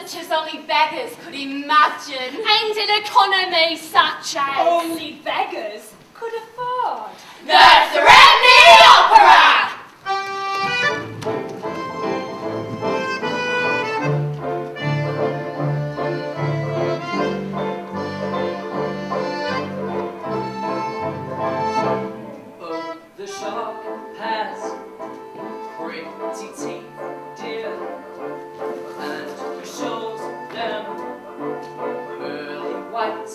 such as only beggars could imagine. And an economy such as only beggars could afford. The Threepenny Opera! Oh, the shark has pretty teeth, dear, and he shows them pearly white.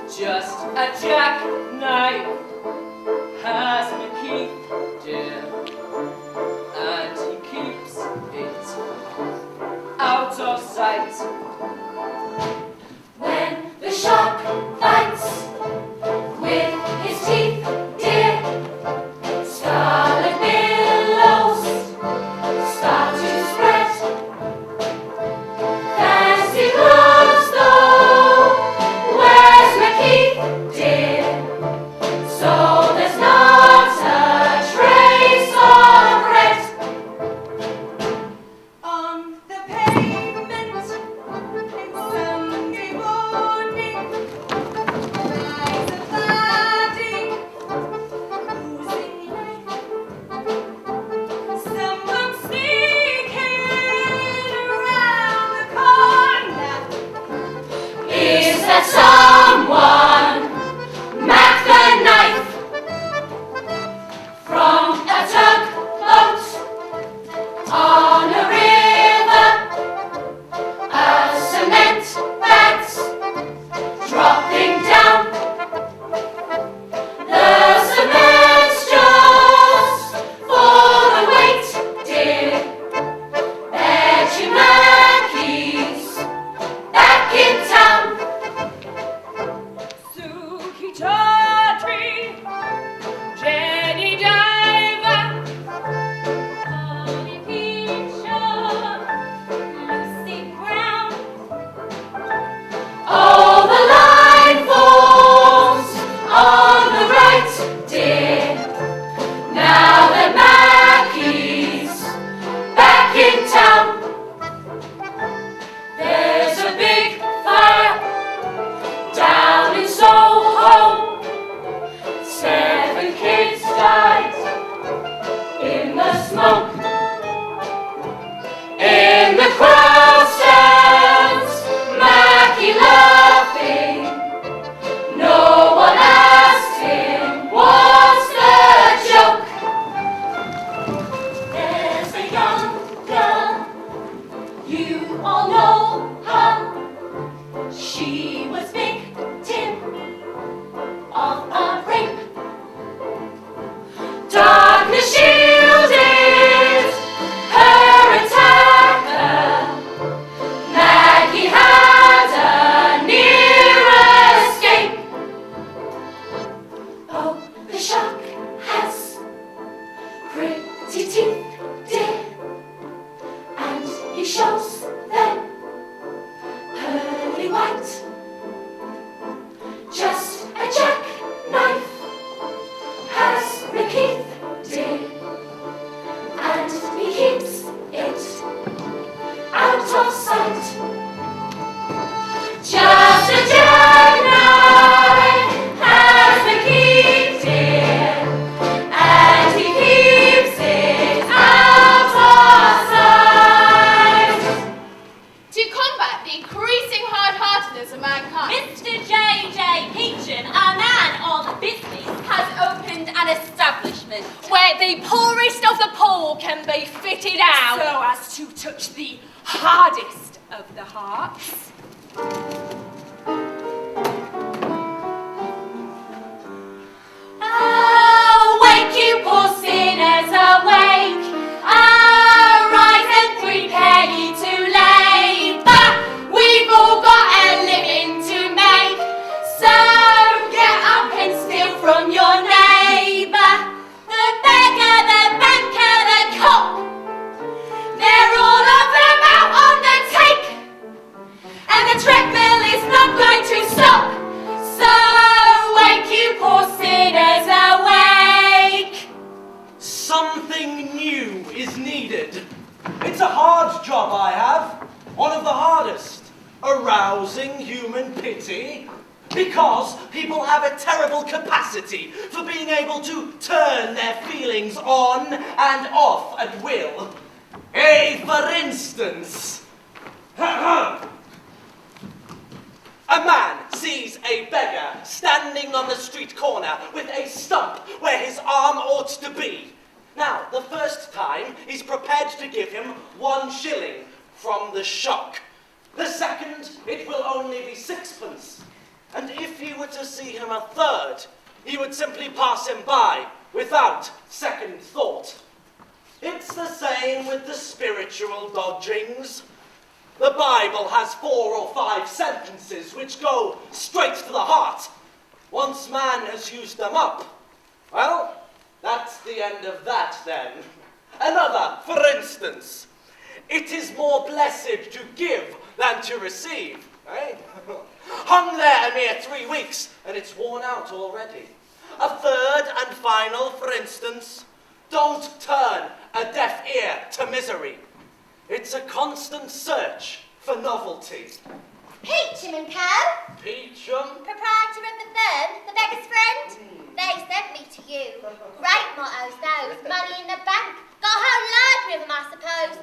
Just a jackknife has McKeith, dear, and he keeps it out of sight. When the shark bites with his teeth, dear, scarlet billows start to spread. Fancy gloves, though, where's McKeith, dear? So there's not a trace of red On the pavement, Sunday morning, lies a body, oozing life. Someone sneaking around the corner. Is that someone? Mac the knife from a tugboat on a river. A cement bag's dropping down. The cement's just for the weight, dear. Betty Mackey's back in town. Suki Chaudhry, Jenny Diver, Polly Peacher, Lucy Brown. All the line forms on the right, dear. Now that Mackey's back in town. There's a big fire down in Soho. 7 kids died in the smoke. In the crowd stands Mackie laughing. No one asked him what's the joke. There's a young girl, you all know her. She was victim of a rape. Darkness shielded her attacker. Maggie had a near escape. Oh, the shark has pretty teeth, dear, and he shows them pearly white. Just a jackknife has McKeith, dear, and he keeps it out of sight. Just a jackknife has McKeith, dear, and he keeps it out of sight. to combat the increasing hard-heartedness of mankind, Mr. J.J. Peachin, a man of business, has opened an establishment where the poorest of the poor can be fitted out. so as to touch the hardest of the hearts. Awake, you poor sinners, awake! Arise and 3 penny to labour. We've all got a living to make, so get up and steal from your neighbour. The beggar, the banker, the cop, they're all of them out on the take, and the treadmill is arousing human pity? Because people have a terrible capacity for being able to turn their feelings on and off at will. For instance, a man sees a beggar standing on the street corner with a stump where his arm ought to be. Now, the first time, he's prepared to give him 1 shilling from the shock. The second, it will only be 6pence. And if he were to see him a third, he would simply pass him by without second thought. It's the same with the spiritual dodgings. The Bible has 4 or 5 sentences which go straight to the heart. Once man has used them up, well, that's the end of that then. Another, for instance, it is more blessed to give than to receive. Eh? Hung there a mere 3 weeks, and it's worn out already. A third and final, for instance, don't turn a deaf ear to misery. It's a constant search for novelty. Peachum and Co. Peachum? Proprietor of the firm, the beggar's friend. They sent me to you. Great mottos those, money in the bank. Got a whole library of them, I suppose.